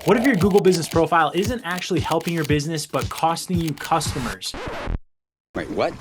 What if your Google business profile isn't actually helping your business, but costing you customers? Wait, what?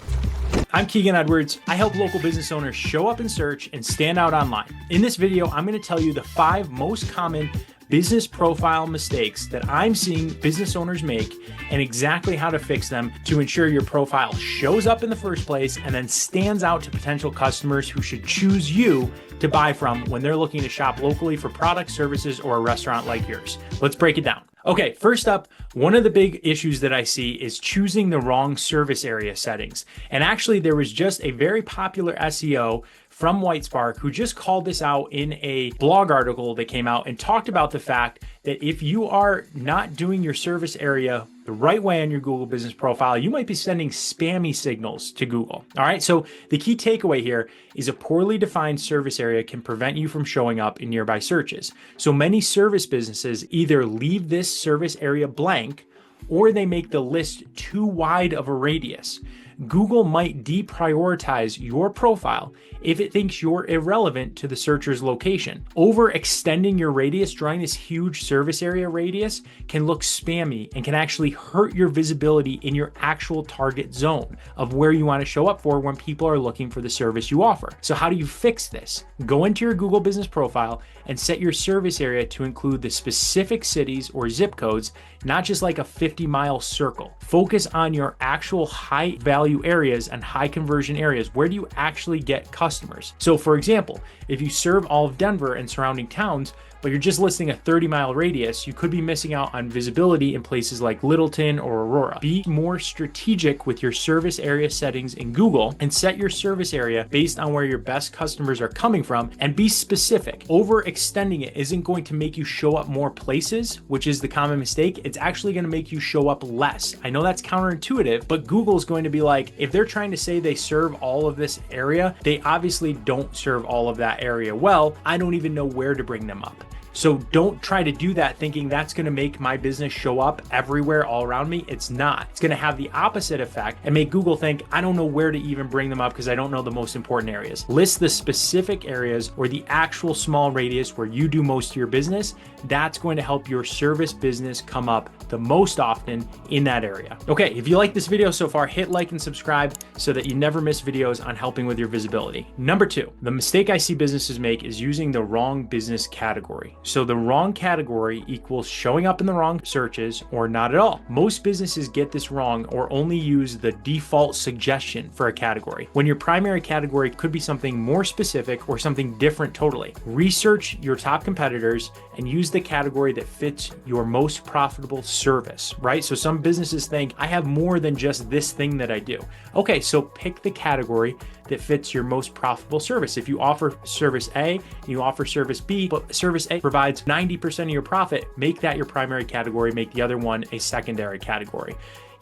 I'm Keegan Edwards. I help local business owners show up in search and stand out online. In this video, I'm going to tell you the 5 most common business profile mistakes that I'm seeing business owners make and exactly how to fix them to ensure your profile shows up in the first place and then stands out to potential customers who should choose you to buy from when they're looking to shop locally for products, services, or a restaurant like yours. Let's break it down. Okay, first up, one of the big issues that I see is choosing the wrong service area settings. And actually, there was just a very popular SEO from Whitespark who just called this out in a blog article that came out and talked about the fact that if you are not doing your service area the right way on your Google business profile, you might be sending spammy signals to Google. All right, so the key takeaway here is a poorly defined service area can prevent you from showing up in nearby searches. So many service businesses either leave this service area blank or they make the list too wide of a radius. Google might deprioritize your profile if it thinks you're irrelevant to the searcher's location. Overextending your radius, drawing this huge service area radius, can look spammy and can actually hurt your visibility in your actual target zone of where you want to show up for when people are looking for the service you offer. So how do you fix this? Go into your Google business profile and set your service area to include the specific cities or zip codes, not just like a 50-mile circle. Focus on your actual high value areas and high conversion areas. Where do you actually get customers? So for example, if you serve all of Denver and surrounding towns, but you're just listing a 30-mile radius, you could be missing out on visibility in places like Littleton or Aurora. Be more strategic with your service area settings in Google and set your service area based on where your best customers are coming from, and be specific. Overextending it isn't going to make you show up more places, which is the common mistake. It's actually going to make you show up less. I know that's counterintuitive, but Google's going to be like, if they're trying to say they serve all of this area, they obviously don't serve all of that area well. I don't even know where to bring them up. So don't try to do that thinking that's going to make my business show up everywhere all around me. It's not. It's going to have the opposite effect and make Google think, I don't know where to even bring them up because I don't know the most important areas. List the specific areas or the actual small radius where you do most of your business. That's going to help your service business come up the most often in that area. Okay, if you like this video so far, hit like and subscribe so that you never miss videos on helping with your visibility. Number 2, the mistake I see businesses make is using the wrong business category. So the wrong category equals showing up in the wrong searches or not at all. Most businesses get this wrong or only use the default suggestion for a category, when your primary category could be something more specific or something different totally. Research your top competitors and use the category that fits your most profitable service, right? So some businesses think, I have more than just this thing that I do. Okay, so pick the category that fits your most profitable service. If you offer service A, you offer service B, but service A provides 90% of your profit, make that your primary category, make the other one a secondary category.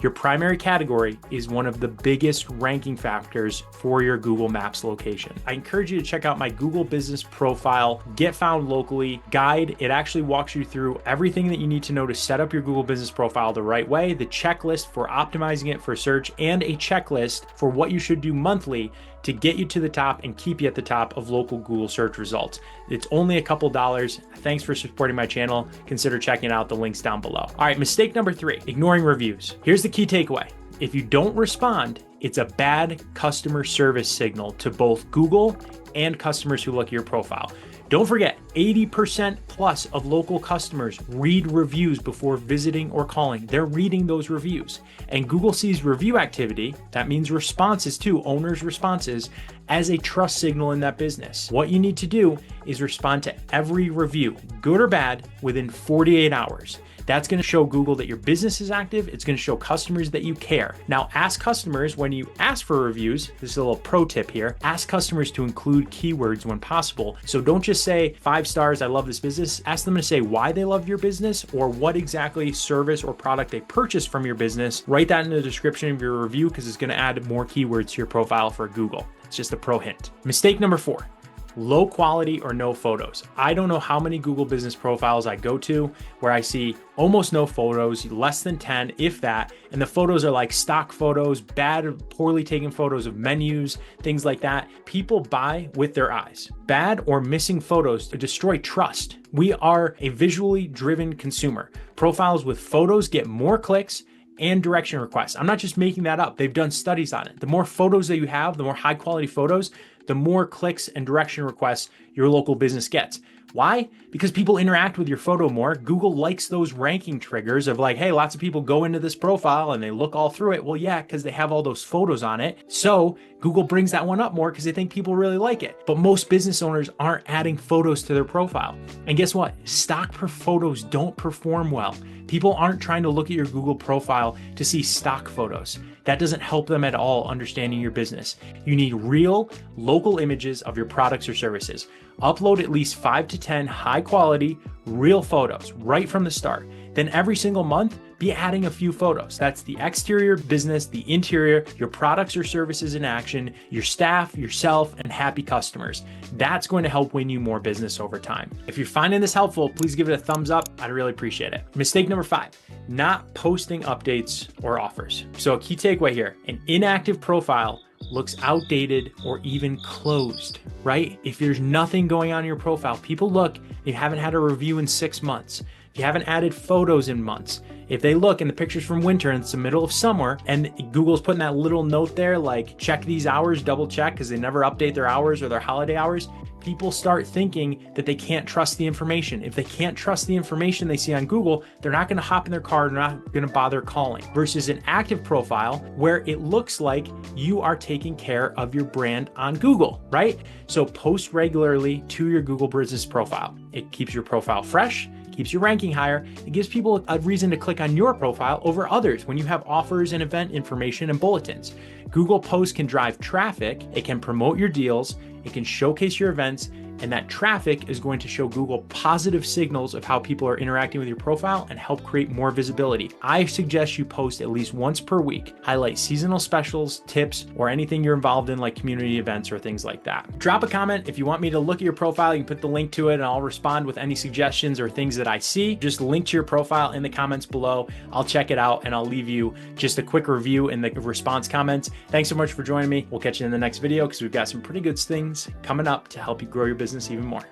Your primary category is one of the biggest ranking factors for your Google Maps location. I encourage you to check out my Google Business Profile Get Found Locally guide. It actually walks you through everything that you need to know to set up your Google Business Profile the right way, the checklist for optimizing it for search, and a checklist for what you should do monthly to get you to the top and keep you at the top of local Google search results. It's only a couple dollars. Thanks for supporting my channel. Consider checking out the links down below. All right, mistake number 3, ignoring reviews. Here's the key takeaway. If you don't respond, it's a bad customer service signal to both Google and customers who look at your profile. Don't forget, 80% plus of local customers read reviews before visiting or calling. They're reading those reviews. And Google sees review activity, that means responses too, owners' responses, as a trust signal in that business. What you need to do is respond to every review, good or bad, within 48 hours. That's going to show Google that your business is active. It's going to show customers that you care. Now, ask customers when you ask for reviews, this is a little pro tip here, ask customers to include keywords when possible. So don't just say 5 stars, I love this business. Ask them to say why they love your business or what exactly service or product they purchased from your business. Write that in the description of your review because it's going to add more keywords to your profile for Google. It's just a pro hint. Mistake number 4. low quality or no photos. I don't know how many Google business profiles I go to where I see almost no photos, less than 10, if that. And the photos are like stock photos, bad, poorly taken photos of menus, things like that. People buy with their eyes. Bad or missing photos destroy trust. We are a visually driven consumer. Profiles with photos get more clicks and direction requests. I'm not just making that up. They've done studies on it. The more photos that you have, the more high quality photos, the more clicks and direction requests your local business gets. Why? Because people interact with your photo more. Google likes those ranking triggers of like, hey, lots of people go into this profile and they look all through it. Well, yeah, because they have all those photos on it. So Google brings that one up more because they think people really like it. But most business owners aren't adding photos to their profile. And guess what? Stock photos don't perform well. People aren't trying to look at your Google profile to see stock photos. That doesn't help them at all understanding your business. You need real, local images of your products or services. Upload at least 5 to 10 high quality, real photos right from the start. Then every single month, be adding a few photos. That's the exterior business, the interior, your products or services in action, your staff, yourself, and happy customers. That's going to help win you more business over time. If you're finding this helpful, please give it a thumbs up. I'd really appreciate it. Mistake number 5, not posting updates or offers. So a key takeaway here, an inactive profile looks outdated or even closed, right? If there's nothing going on in your profile, people look, you haven't had a review in 6 months. If you haven't added photos in months, if they look and the picture's from winter and it's the middle of summer and Google's putting that little note there, like check these hours, double check, because they never update their hours or their holiday hours, people start thinking that they can't trust the information. If they can't trust the information they see on Google, they're not going to hop in their car, they're not going to bother calling. Versus an active profile where it looks like you are taking care of your brand on Google, right? So post regularly to your Google business profile. It keeps your profile fresh, keeps your ranking higher. It gives people a reason to click on your profile over others when you have offers and event information and bulletins. Google Posts can drive traffic, it can promote your deals, it can showcase your events, and that traffic is going to show Google positive signals of how people are interacting with your profile and help create more visibility. I suggest you post at least once per week, highlight seasonal specials, tips, or anything you're involved in like community events or things like that. Drop a comment. If you want me to look at your profile, you can put the link to it and I'll respond with any suggestions or things that I see. Just link to your profile in the comments below. I'll check it out and I'll leave you just a quick review in the response comments. Thanks so much for joining me. We'll catch you in the next video because we've got some pretty good things coming up to help you grow your business even more.